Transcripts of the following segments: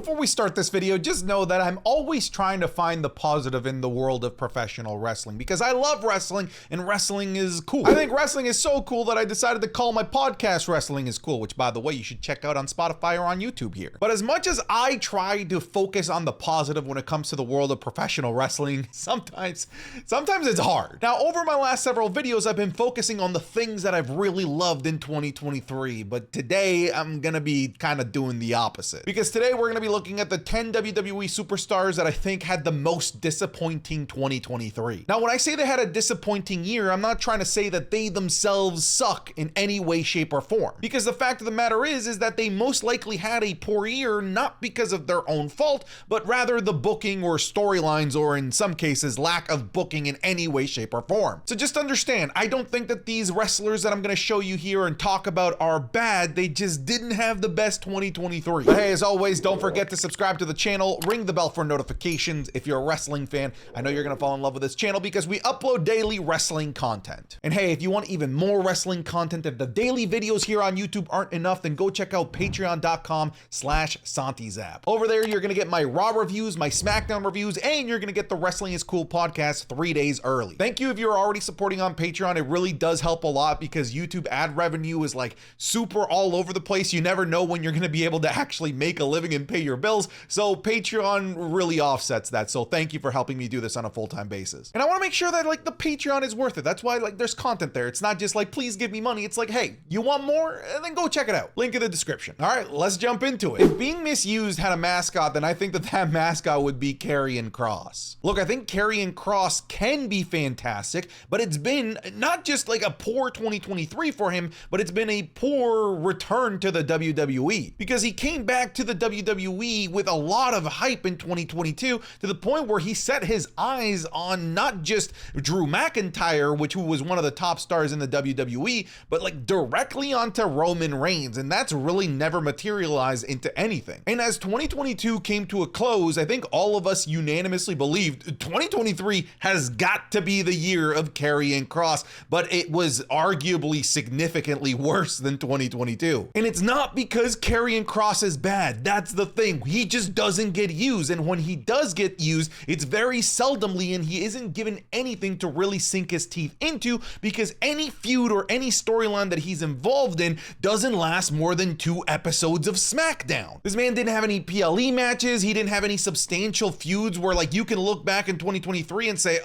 before we start this video, just know that I'm always trying to find the positive in the world of professional wrestling because I love wrestling and wrestling is cool. I think wrestling is so cool that I decided to call my podcast Wrestling is Cool, which by the way, you should check out on Spotify or on YouTube here. But as much as I try to focus on the positive when it comes to the world of professional wrestling, sometimes it's hard. Now, over my last several videos, I've been focusing on the things that I've really loved in 2023, but today I'm gonna be kind of doing the opposite. Because today we're gonna be looking at the 10 WWE superstars that I think had the most disappointing 2023. Now, when I say they had a disappointing year, I'm not trying to say that they themselves suck in any way, shape, or form. Because the fact of the matter is that they most likely had a poor year, not because of their own fault, but rather the booking or storylines, or in some cases, lack of booking in any way, shape, or form. So just understand, I don't think that these wrestlers that I'm gonna show you here and talk about are bad, they just didn't have the best 2023. But hey, as always, don't forget to subscribe to the channel, ring the bell for notifications. If you're a wrestling fan, I know you're gonna fall in love with this channel because we upload daily wrestling content. And hey, if you want even more wrestling content, if the daily videos here on YouTube aren't enough, then go check out patreon.com/SantiZap. Over there, you're gonna get my Raw reviews, my SmackDown reviews, and you're gonna get the Wrestling is Cool podcast 3 days early. Thank you if you're already supporting on Patreon. It really does help a lot because YouTube ad revenue is like super all over the place. You never know when you're gonna be able to actually make a living and pay your bills. So Patreon really offsets that. So thank you for helping me do this on a full-time basis. And I wanna make sure that like the Patreon is worth it. That's why like there's content there. It's not just like, please give me money. It's like, hey, you want more? And then go check it out. Link in the description. All right, let's jump into it. If Being Misused had a mascot, then I think that that mascot would be Karrion Kross. Look, I think Karrion Kross can be fantastic, but it's been not just like a poor 2023 for him, but it's been a poor return to the WWE because he came back to the WWE with a lot of hype in 2022 to the point where he set his eyes on not just Drew McIntyre, who was one of the top stars in the WWE, but like directly onto Roman Reigns, and that's really never materialized into anything. And as 2022 came to a close, I think all of us unanimously believed 2023 has got to be the year of Karrion Kross, but it was arguably significantly worse than 2022. And it's not because Karrion Kross is bad, that's the thing. He just doesn't get used, and when he does get used, it's very seldomly, and he isn't given anything to really sink his teeth into because any feud or any storyline that he's involved in doesn't last more than 2 episodes of SmackDown. This man didn't have any PLE matches, he didn't have any substantial feuds where like you can look back in 2023 and say,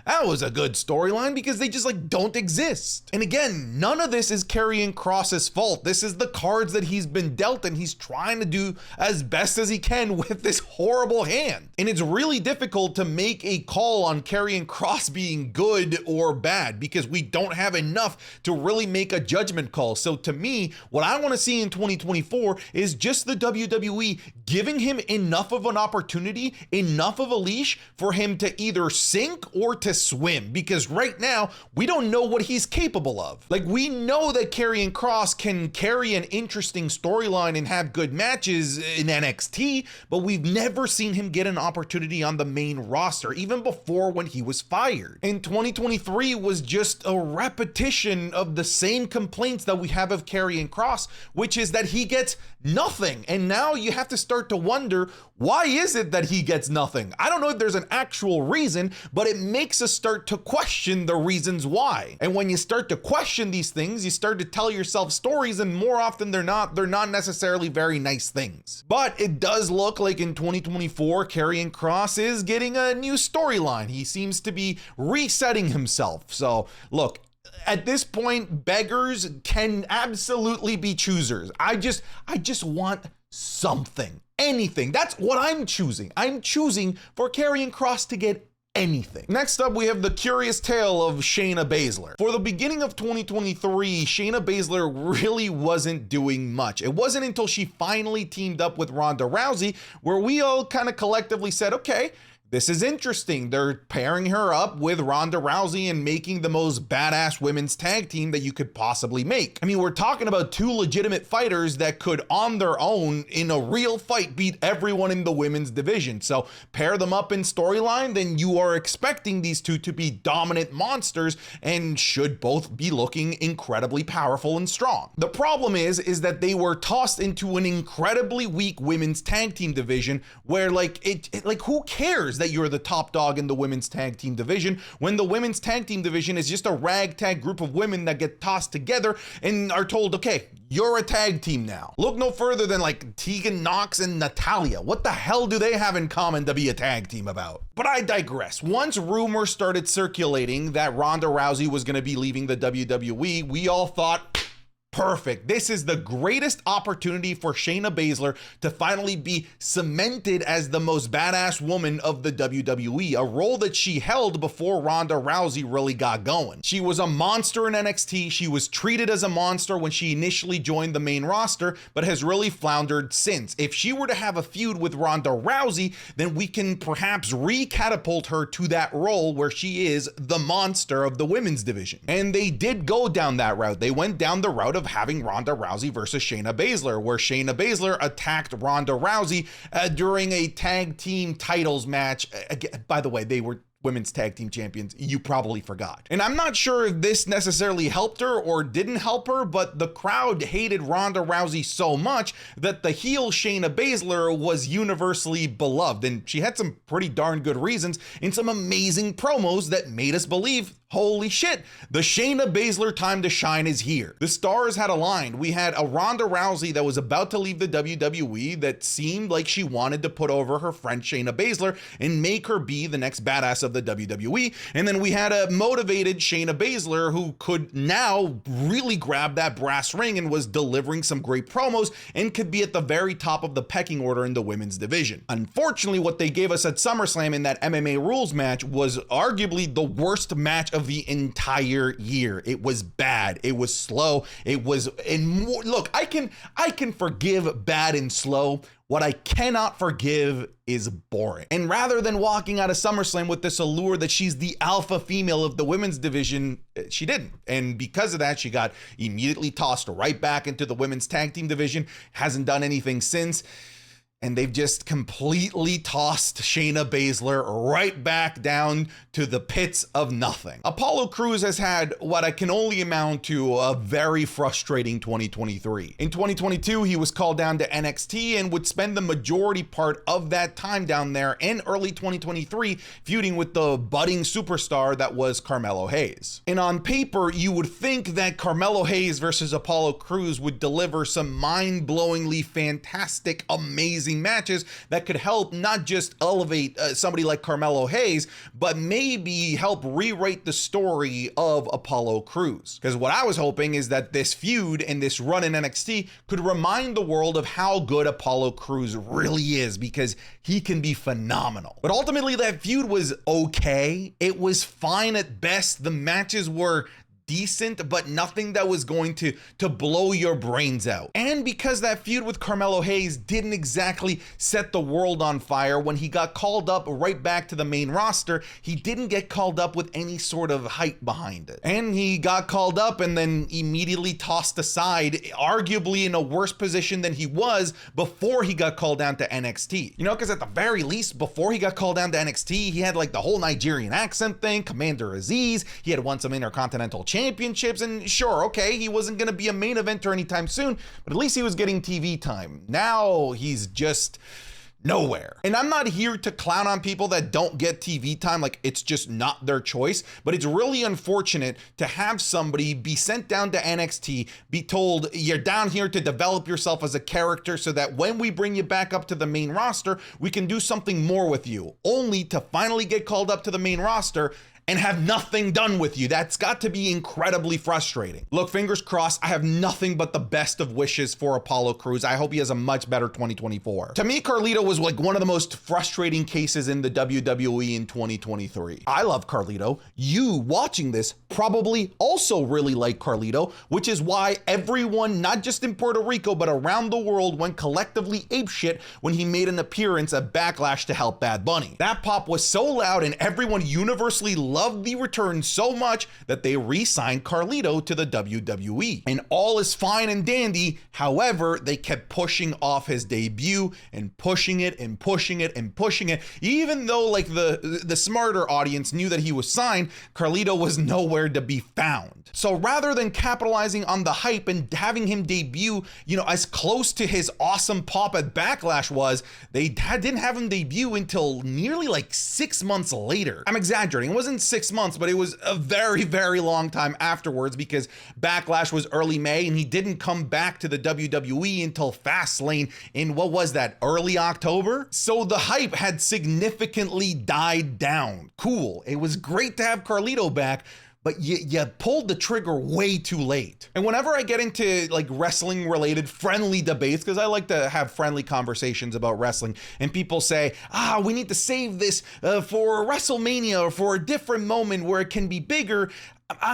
that was a good storyline, because they just like don't exist. And again, none of this is Karrion Kross's fault. This is the cards that he's been dealt, and he's trying to do as best as he can with this horrible hand. And it's really difficult to make a call on Karrion Kross being good or bad because we don't have enough to really make a judgment call. So to me, what I want to see in 2024 is just the WWE giving him enough of an opportunity, enough of a leash for him to either sink or to swim, because right now we don't know what he's capable of. Like, we know that Karrion Kross can carry an interesting storyline and have good matches in NXT, but we've never seen him get an opportunity on the main roster, even before when he was fired. And 2023 was just a repetition of the same complaints that we have of Karrion Kross, which is that he gets nothing. And now you have to start to wonder, why is it that he gets nothing? I don't know if there's an actual reason, but it makes us start to question the reasons why. And when you start to question these things, you start to tell yourself stories, and more often they're not necessarily very nice things. But it does look like in 2024, Karrion Kross is getting a new storyline. He seems to be resetting himself. So look, at this point, beggars can absolutely be choosers. I just want something, anything. That's what I'm choosing. I'm choosing for Karrion Kross to get anything. Next up, we have the curious tale of Shayna Baszler. For the beginning of 2023, Shayna Baszler really wasn't doing much. It wasn't until she finally teamed up with Ronda Rousey where we all kind of collectively said, okay, this is interesting. They're pairing her up with Ronda Rousey and making the most badass women's tag team that you could possibly make. I mean, we're talking about two legitimate fighters that could, on their own, in a real fight, beat everyone in the women's division. So pair them up in storyline, then you are expecting these two to be dominant monsters and should both be looking incredibly powerful and strong. The problem is that they were tossed into an incredibly weak women's tag team division where who cares that you're the top dog in the women's tag team division when the women's tag team division is just a ragtag group of women that get tossed together and are told, okay, you're a tag team now. Look no further than like Tegan Nox and Natalya. What the hell do they have in common to be a tag team about? But I digress. Once rumors started circulating that Ronda Rousey was going to be leaving the WWE, we all thought, perfect. This is the greatest opportunity for Shayna Baszler to finally be cemented as the most badass woman of the WWE, a role that she held before Ronda Rousey really got going. She was a monster in NXT. She was treated as a monster when she initially joined the main roster, but has really floundered since. If she were to have a feud with Ronda Rousey, then we can perhaps re-catapult her to that role where she is the monster of the women's division. And they did go down that route. They went down the route of having Ronda Rousey versus Shayna Baszler, where Shayna Baszler attacked Ronda Rousey during a tag team titles match. By the way, they were women's tag team champions. You probably forgot. And I'm not sure if this necessarily helped her or didn't help her, but the crowd hated Ronda Rousey so much that the heel Shayna Baszler was universally beloved. And she had some pretty darn good reasons in some amazing promos that made us believe, holy shit, the Shayna Baszler time to shine is here. The stars had aligned. We had a Ronda Rousey that was about to leave the WWE that seemed like she wanted to put over her friend Shayna Baszler and make her be the next badass of the WWE. And then we had a motivated Shayna Baszler who could now really grab that brass ring and was delivering some great promos and could be at the very top of the pecking order in the women's division. Unfortunately, what they gave us at SummerSlam in that MMA rules match was arguably the worst match of the entire year. It was bad. It was slow. It was, look, I can forgive bad and slow. What I cannot forgive is boring. And rather than walking out of SummerSlam with this allure that she's the alpha female of the women's division, she didn't. And because of that, she got immediately tossed right back into the women's tag team division, hasn't done anything since. And they've just completely tossed Shayna Baszler right back down to the pits of nothing. Apollo Crews has had what I can only amount to a very frustrating 2023. In 2022, he was called down to NXT and would spend the majority part of that time down there in early 2023 feuding with the budding superstar that was Carmelo Hayes. And on paper, you would think that Carmelo Hayes versus Apollo Crews would deliver some mind-blowingly fantastic, amazing matches that could help not just elevate somebody like Carmelo Hayes, but maybe help rewrite the story of Apollo Crews. Because what I was hoping is that this feud and this run in NXT could remind the world of how good Apollo Crews really is, because he can be phenomenal. But ultimately that feud was okay. It was fine at best. The matches were decent, but nothing that was going to blow your brains out. And because that feud with Carmelo Hayes didn't exactly set the world on fire, when he got called up right back to the main roster, he didn't get called up with any sort of hype behind it. And he got called up and then immediately tossed aside, arguably in a worse position than he was before he got called down to NXT. You know, because at the very least, before he got called down to NXT, he had like the whole Nigerian accent thing, Commander Aziz, he had won some Intercontinental Championships, and sure, okay, he wasn't going to be a main eventer anytime soon, but at least he was getting TV time. Now he's just nowhere. And I'm not here to clown on people that don't get TV time, like it's just not their choice, but it's really unfortunate to have somebody be sent down to NXT, be told you're down here to develop yourself as a character so that when we bring you back up to the main roster, we can do something more with you, only to finally get called up to the main roster and have nothing done with you. That's got to be incredibly frustrating. Look, fingers crossed, I have nothing but the best of wishes for Apollo Crews. I hope he has a much better 2024. To me, Carlito was like one of the most frustrating cases in the WWE in 2023. I love Carlito. You watching this probably also really like Carlito, which is why everyone, not just in Puerto Rico, but around the world, went collectively apeshit when he made an appearance at Backlash to help Bad Bunny. That pop was so loud and everyone universally loved the return so much that they re-signed Carlito to the WWE. And all is fine and dandy. However, they kept pushing off his debut and pushing it and pushing it and pushing it. Even though like the smarter audience knew that he was signed, Carlito was nowhere to be found. So rather than capitalizing on the hype and having him debut, you know, as close to his awesome pop at Backlash was, they didn't have him debut until nearly like 6 months later. I'm exaggerating. It wasn't 6 months, but it was a very, very long time afterwards because Backlash was early May and he didn't come back to the WWE until Fastlane in, what was that, early October? So the hype had significantly died down. Cool. It was great to have Carlito back, but you pulled the trigger way too late. And whenever I get into like wrestling related friendly debates, because I like to have friendly conversations about wrestling, and people say, we need to save this for WrestleMania or for a different moment where it can be bigger.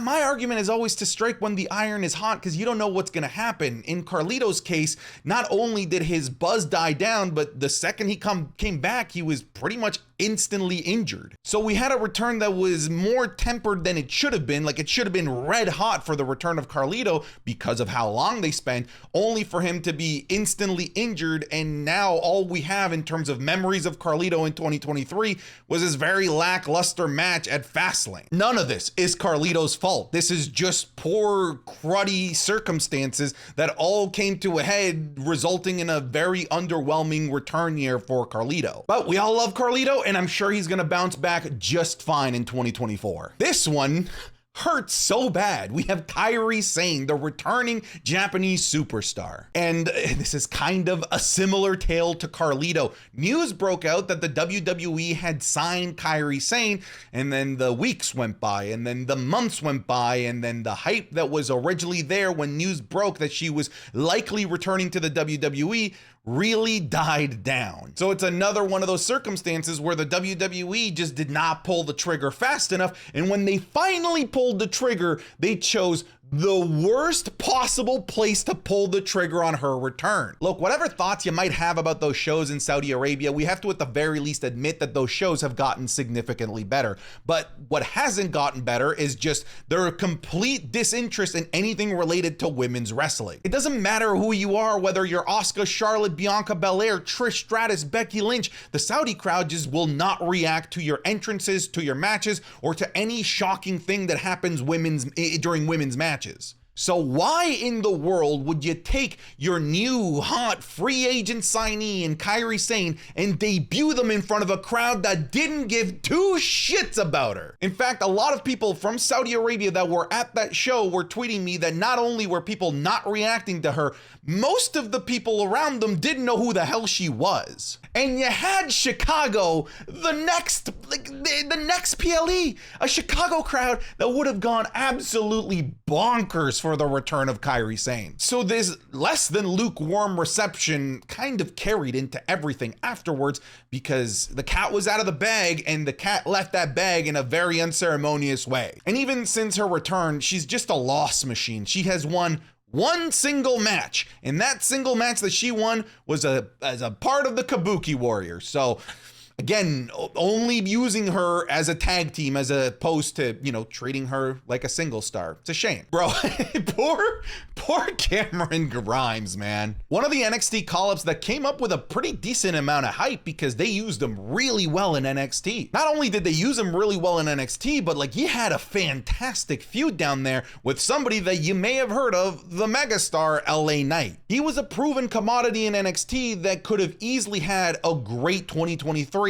My argument is always to strike when the iron is hot because you don't know what's going to happen. In Carlito's case, not only did his buzz die down, but the second he came back, he was pretty much instantly injured. So we had a return that was more tempered than it should have been. Like it should have been red hot for the return of Carlito because of how long they spent, only for him to be instantly injured. And now all we have in terms of memories of Carlito in 2023 was his very lackluster match at Fastlane. None of this is Carlito's fault. This is just poor, cruddy circumstances that all came to a head, resulting in a very underwhelming return year for Carlito. But we all love Carlito, and I'm sure he's gonna bounce back just fine in 2024. This one hurts so bad. We have Kairi Sane, the returning Japanese superstar. And this is kind of a similar tale to Carlito. News broke out that the WWE had signed Kairi Sane, and then the weeks went by, and then the months went by, and then the hype that was originally there when news broke that she was likely returning to the WWE really died down. So it's another one of those circumstances where the WWE just did not pull the trigger fast enough. And when they finally pulled the trigger, they chose the worst possible place to pull the trigger on her return. Look, whatever thoughts you might have about those shows in Saudi Arabia, we have to at the very least admit that those shows have gotten significantly better. But what hasn't gotten better is just their complete disinterest in anything related to women's wrestling. It doesn't matter who you are, whether you're Asuka, Charlotte, Bianca Belair, Trish Stratus, Becky Lynch, the Saudi crowd just will not react to your entrances, to your matches, or to any shocking thing that happens during women's matches. So why in the world would you take your new hot free agent signee in Kairi Sane and debut them in front of a crowd that didn't give two shits about her? In fact, a lot of people from Saudi Arabia that were at that show were tweeting me that not only were people not reacting to her, most of the people around them didn't know who the hell she was. And you had Chicago, the next PLE, a Chicago crowd that would have gone absolutely bonkers for the return of Kairi Sane. So this less than lukewarm reception kind of carried into everything afterwards because the cat was out of the bag and the cat left that bag in a very unceremonious way. And even since her return, she's just a loss machine. She has won one single match, and that single match that she won was as a part of the Kabuki Warriors. So again, only using her as a tag team as opposed to, treating her like a single star. It's a shame. Bro, poor Cameron Grimes, man. One of the NXT call-ups that came up with a pretty decent amount of hype because they used him really well in NXT. Not only did they use him really well in NXT, but he had a fantastic feud down there with somebody that you may have heard of, the megastar LA Knight. He was a proven commodity in NXT that could have easily had a great 2023.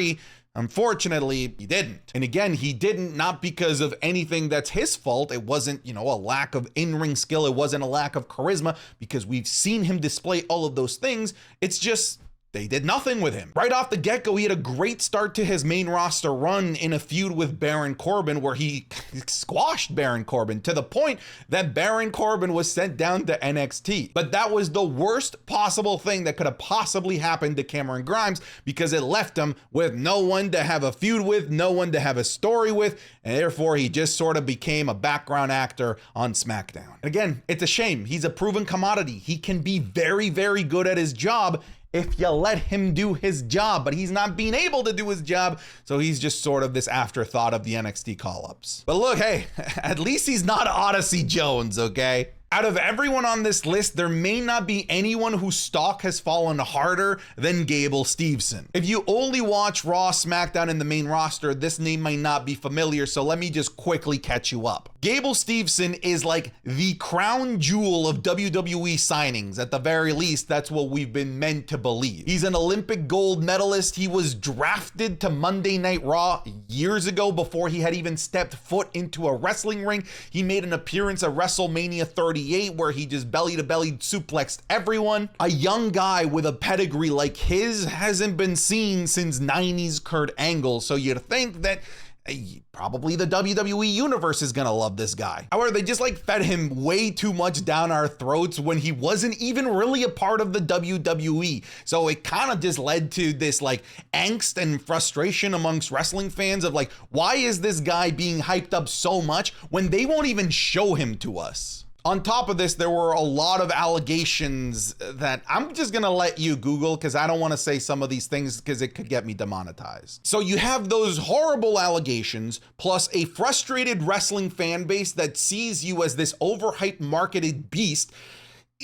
Unfortunately, he didn't. And again, he didn't not because of anything that's his fault. It wasn't, a lack of in-ring skill. It wasn't a lack of charisma because we've seen him display all of those things. It's just they did nothing with him. Right off the get-go, he had a great start to his main roster run in a feud with Baron Corbin where he squashed Baron Corbin to the point that Baron Corbin was sent down to NXT. But that was the worst possible thing that could have possibly happened to Cameron Grimes because it left him with no one to have a feud with, no one to have a story with, and therefore he just sort of became a background actor on SmackDown. Again, it's a shame. He's a proven commodity. He can be very, very good at his job if you let him do his job, but he's not being able to do his job, so he's just sort of this afterthought of the NXT call-ups. But look, hey, at least he's not Odyssey Jones, okay? Out of everyone on this list, there may not be anyone whose stock has fallen harder than Gable Steveson. If you only watch Raw, SmackDown, and the main roster, this name might not be familiar, so let me just quickly catch you up. Gable Steveson is like the crown jewel of WWE signings. At the very least, that's what we've been meant to believe. He's an Olympic gold medalist. He was drafted to Monday Night Raw years ago before he had even stepped foot into a wrestling ring. He made an appearance at WrestleMania 38 where he just belly-to-belly suplexed everyone. A young guy with a pedigree like his hasn't been seen since 90s Kurt Angle, so you'd think that probably the WWE universe is gonna love this guy. However, they just like fed him way too much down our throats when he wasn't even really a part of the WWE. So it kind of just led to this like angst and frustration amongst wrestling fans of like, why is this guy being hyped up so much when they won't even show him to us? On top of this, there were a lot of allegations that I'm just gonna let you Google because I don't want to say some of these things because it could get me demonetized. So you have those horrible allegations plus a frustrated wrestling fan base that sees you as this overhyped marketed beast.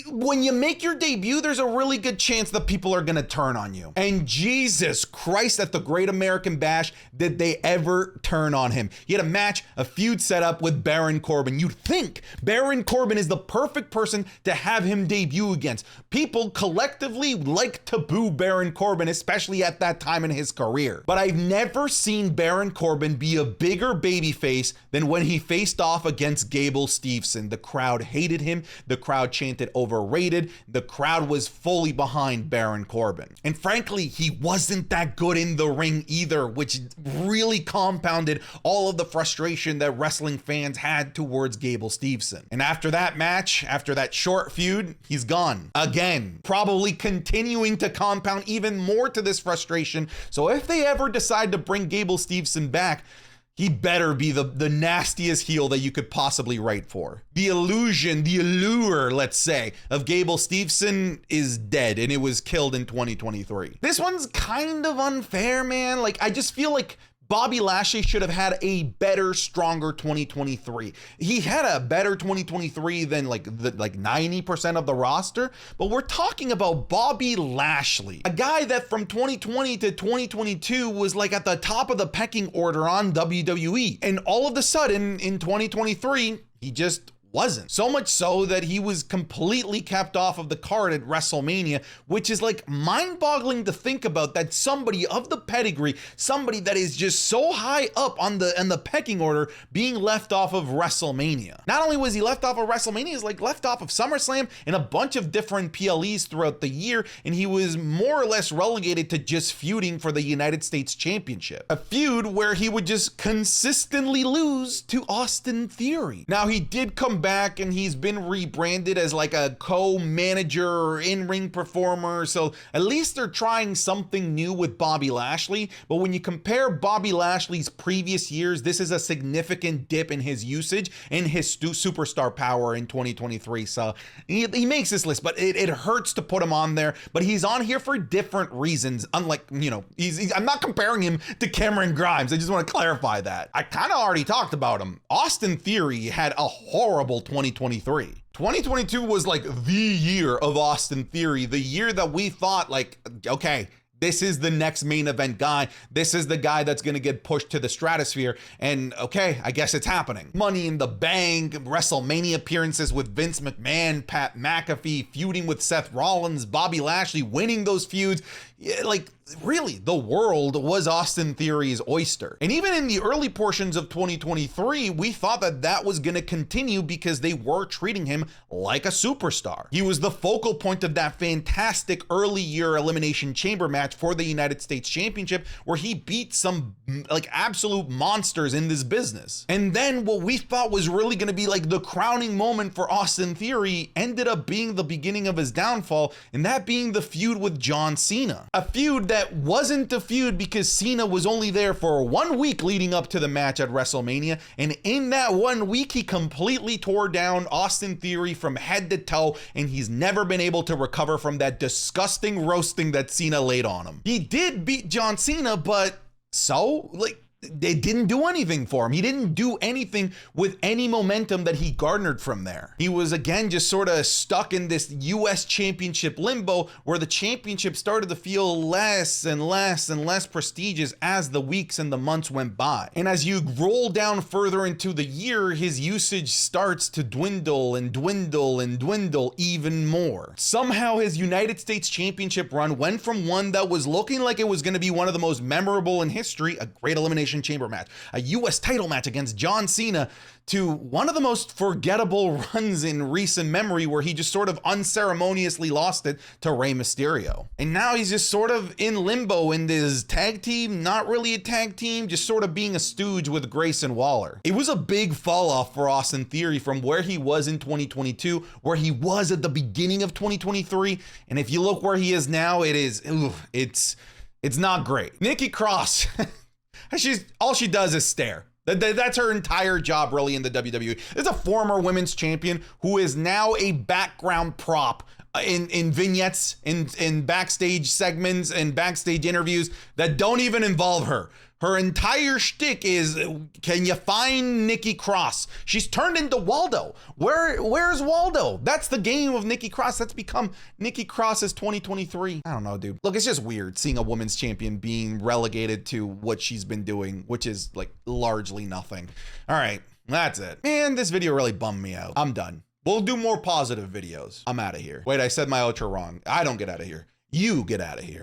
When you make your debut, there's a really good chance that people are gonna turn on you. And Jesus Christ, at the Great American Bash, did they ever turn on him? He had a match, a feud set up with Baron Corbin. You'd think Baron Corbin is the perfect person to have him debut against. People collectively like to boo Baron Corbin, especially at that time in his career. But I've never seen Baron Corbin be a bigger babyface than when he faced off against Gable Steveson. The crowd hated him. The crowd chanted overrated. The crowd was fully behind Baron Corbin. And frankly, he wasn't that good in the ring either, which really compounded all of the frustration that wrestling fans had towards Gable Steveson. And after that match, after that short feud, he's gone again, probably continuing to compound even more to this frustration. So if they ever decide to bring Gable Steveson back, he better be the nastiest heel that you could possibly write for. The illusion, the allure, let's say, of Gable Steveson is dead, and it was killed in 2023. This one's kind of unfair, man. Like, I just feel like Bobby Lashley should have had a better, stronger 2023. He had a better 2023 than like 90% of the roster, but we're talking about Bobby Lashley, a guy that from 2020 to 2022 was like at the top of the pecking order on WWE. And all of a sudden in 2023, he just wasn't. So much so that he was completely kept off of the card at WrestleMania, which is like mind-boggling to think about, that somebody of the pedigree, somebody that is just so high up on the pecking order, being left off of WrestleMania. Not only was he left off of WrestleMania, he's like left off of SummerSlam and a bunch of different PLEs throughout the year, and he was more or less relegated to just feuding for the United States Championship. A feud where he would just consistently lose to Austin Theory. Now, he did come back and he's been rebranded as like a co-manager or in-ring performer, so at least they're trying something new with Bobby Lashley. But when you compare Bobby Lashley's previous years, this is a significant dip in his usage and his superstar power in 2023. So he makes this list, but it hurts to put him on there. But he's on here for different reasons. Unlike, you know, I'm not comparing him to Cameron Grimes. I just want to clarify that. I kind of already talked about him. Austin Theory had a horrible 2023. 2022 was like the year of Austin Theory, the year that we thought like, okay, this is the next main event guy. This is the guy that's going to get pushed to the stratosphere. And okay, I guess it's happening. Money in the Bank, WrestleMania appearances with Vince McMahon, Pat McAfee, feuding with Seth Rollins, Bobby Lashley winning those feuds. like really, the world was Austin Theory's oyster. And even in the early portions of 2023, we thought that that was going to continue because they were treating him like a superstar. He was the focal point of that fantastic early year Elimination Chamber match for the United States Championship, where he beat some like absolute monsters in this business. And then what we thought was really going to be like the crowning moment for Austin Theory ended up being the beginning of his downfall, and that being the feud with John Cena. A feud that wasn't a feud because Cena was only there for 1 week leading up to the match at WrestleMania, and in that 1 week he completely tore down Austin Theory from head to toe, and he's never been able to recover from that disgusting roasting that Cena laid on him. He did beat John Cena, but so, like, it didn't do anything for him. He didn't do anything with any momentum that he garnered from there. He was again just sort of stuck in this US championship limbo where the championship started to feel less and less and less prestigious as the weeks and the months went by. And as you roll down further into the year, his usage starts to dwindle and dwindle and dwindle even more. Somehow his United States Championship run went from one that was looking like it was going to be one of the most memorable in history, a great Elimination Chamber match, a US title match against John Cena, to one of the most forgettable runs in recent memory where he just sort of unceremoniously lost it to Rey Mysterio. And now he's just sort of in limbo in this tag team, not really a tag team, just sort of being a stooge with Grayson Waller. It was a big fall off for Austin Theory from where he was in 2022, where he was at the beginning of 2023. And if you look where he is now, it's not great. Nikki Cross, all she does is stare. That's her entire job really in the WWE. There's a former women's champion who is now a background prop in vignettes, in backstage segments and backstage interviews that don't even involve her. Her entire shtick is, can you find Nikki Cross? She's turned into Waldo. Where's Waldo? That's the game of Nikki Cross. That's become Nikki Cross's 2023. I don't know, dude. Look, it's just weird seeing a women's champion being relegated to what she's been doing, which is like largely nothing. All right, that's it. Man, this video really bummed me out. I'm done. We'll do more positive videos. I'm out of here. Wait, I said my outro wrong. I don't get out of here. You get out of here.